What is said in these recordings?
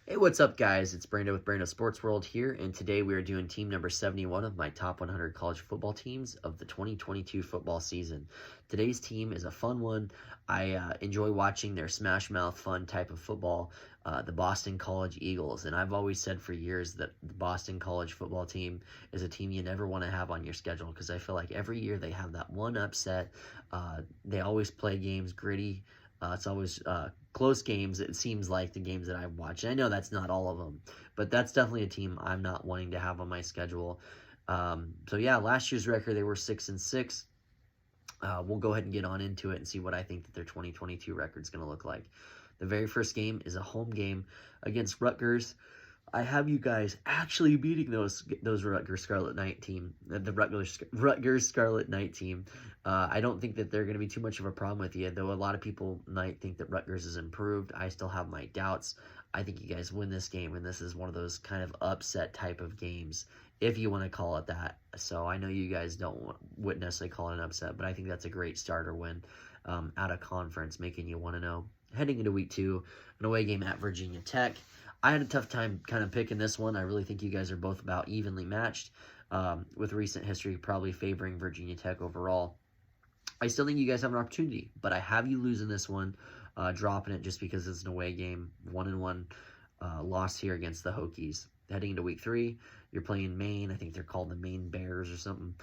Hey, what's up, guys? It's Brando with Brando Sports World here, and today we are doing team number 71 of my top 100 college football teams of the 2022 football season. Today's team is a fun one. I enjoy watching their smash mouth, fun type of football, the Boston College Eagles. And I've always said for years that the Boston College football team is a team you never want to have on your schedule because I feel like every year they have that one upset. They always play games gritty. It's always close games, it seems like, the games that I've watched. I know that's not all of them, but that's definitely a team I'm not wanting to have on my schedule. So yeah, last year's record, they were 6-6. We'll go ahead and get on into it and see what I think that their 2022 record is going to look like. The very first game is a home game against Rutgers. I have you guys actually beating those Rutgers Scarlet Knight team, the Rutgers Scarlet Knight team. I don't think that they're going to be too much of a problem with you, though a lot of people might think that Rutgers has improved. I still have my doubts. I think you guys win this game, and this is one of those kind of upset type of games, if you want to call it that. So I know you guys wouldn't necessarily call it an upset, but I think that's a great starter win out of conference, making you want to know. Heading into week 2, an away game at Virginia Tech. I had a tough time kind of picking this one. I really think you guys are both about evenly matched, with recent history probably favoring Virginia Tech overall. I still think you guys have an opportunity, but I have you losing this one, dropping it just because it's an away game, 1-1 loss here against the Hokies. Heading into week 3, you're playing Maine. I think they're called the Maine Bears or something.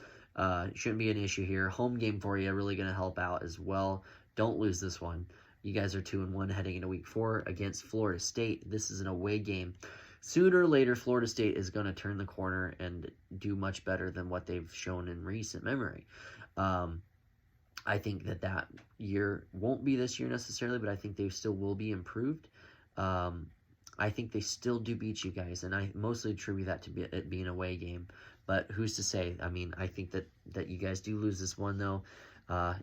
Shouldn't be an issue here. Home game for you, really going to help out as well. Don't lose this one. You guys are 2-1 heading into week 4 against Florida State. This is an away game. Sooner or later, Florida State is going to turn the corner and do much better than what they've shown in recent memory. I think that year won't be this year necessarily, but I think they still will be improved. I think they still do beat you guys, and I mostly attribute that to it being a away game. But who's to say? I mean, I think that you guys do lose this one, though,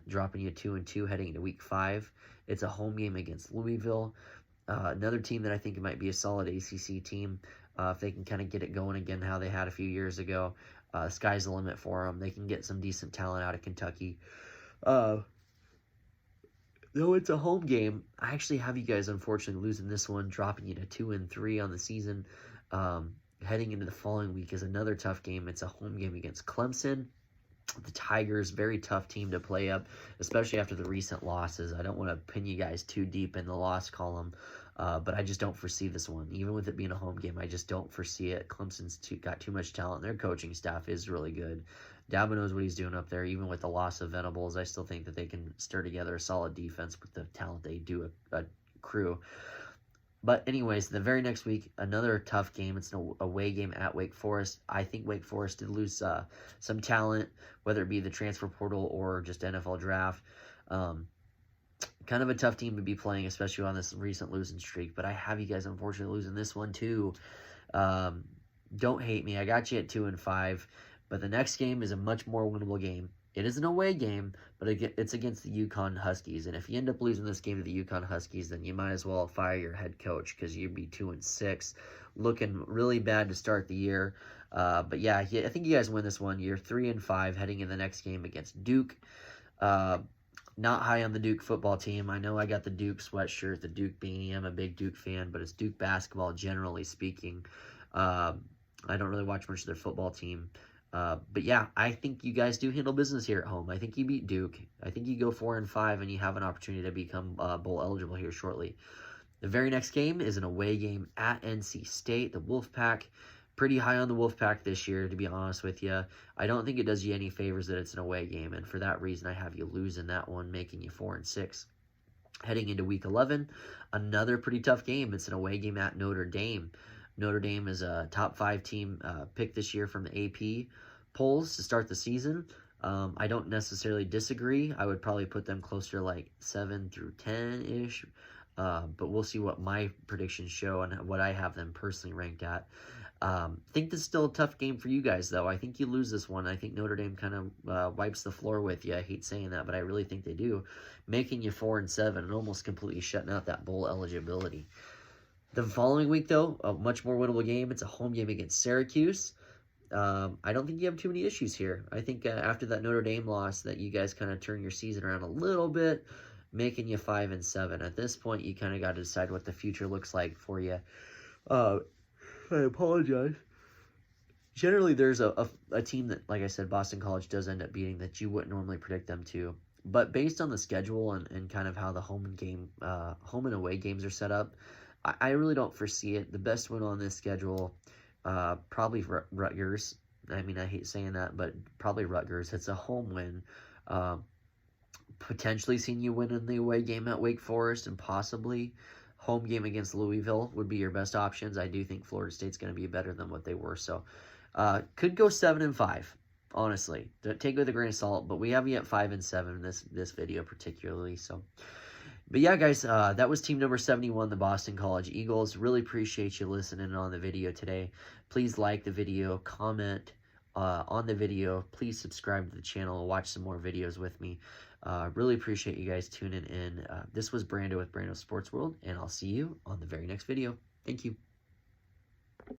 dropping you 2-2 heading into week 5. It's a home game against Louisville, another team that I think might be a solid ACC team. If they can kind of get it going again how they had a few years ago, sky's the limit for them. They can get some decent talent out of Kentucky. Though it's a home game, I actually have you guys unfortunately losing this one, dropping you to 2-3 on the season. Heading into the following week is another tough game. It's a home game against Clemson. The Tigers, very tough team to play up, especially after the recent losses. I don't want to pin you guys too deep in the loss column, but I just don't foresee this one. Even with it being a home game, I just don't foresee it. Clemson's got too much talent. Their coaching staff is really good. Dabo knows what he's doing up there. Even with the loss of Venables, I still think that they can stir together a solid defense with the talent they do accrue. But anyways, the very next week, another tough game. It's an away game at Wake Forest. I think Wake Forest did lose some talent, whether it be the transfer portal or just NFL draft. Kind of a tough team to be playing, especially on this recent losing streak. But I have you guys unfortunately losing this one too. Don't hate me. I got you at 2-5. But the next game is a much more winnable game. It is an away game, but it's against the UConn Huskies. And if you end up losing this game to the UConn Huskies, then you might as well fire your head coach because you'd be 2-6, looking really bad to start the year. But yeah, I think you guys win this one. You're 3-5 heading in the next game against Duke. Not high on the Duke football team. I know I got the Duke sweatshirt, the Duke beanie. I'm a big Duke fan, but it's Duke basketball generally speaking. I don't really watch much of their football team. But yeah, I think you guys do handle business here at home. I think you beat Duke. I think you go 4-5 and you have an opportunity to become bowl eligible here shortly. The very next game is an away game at NC State. The Wolfpack, pretty high on the Wolfpack this year, to be honest with you. I don't think it does you any favors that it's an away game, and for that reason, I have you losing that one, making you 4-6. Heading into week 11, another pretty tough game. It's an away game at Notre Dame. Notre Dame is a top 5 team picked this year from the AP polls to start the season. I don't necessarily disagree. I would probably put them closer to like 7-10-ish. But we'll see what my predictions show and what I have them personally ranked at. I think this is still a tough game for you guys, though. I think you lose this one. I think Notre Dame kind of wipes the floor with you. I hate saying that, but I really think they do, making you 4-7 and almost completely shutting out that bowl eligibility. The following week, though, a much more winnable game. It's a home game against Syracuse. I don't think you have too many issues here. I think after that Notre Dame loss that you guys kind of turn your season around a little bit, making you 5-7. At this point, you kind of got to decide what the future looks like for you. Uh, I apologize. Generally, there's a team that, like I said, Boston College does end up beating that you wouldn't normally predict them to. But based on the schedule and kind of how the home and away games are set up, I really don't foresee it. The best win on this schedule, probably Rutgers. I mean, I hate saying that, but probably Rutgers. It's a home win. Uh, Potentially seeing you win in the away game at Wake Forest, and possibly home game against Louisville would be your best options. I do think Florida State's going to be better than what they were. So could go 7-5, honestly. Take it with a grain of salt, but we have you at 5-7 in this video particularly. So, but yeah, guys, that was team number 71, the Boston College Eagles. Really appreciate you listening on the video today. Please like the video, comment on the video. Please subscribe to the channel and watch some more videos with me. Really appreciate you guys tuning in. This was Brando with Brando Sports World, and I'll see you on the very next video. Thank you.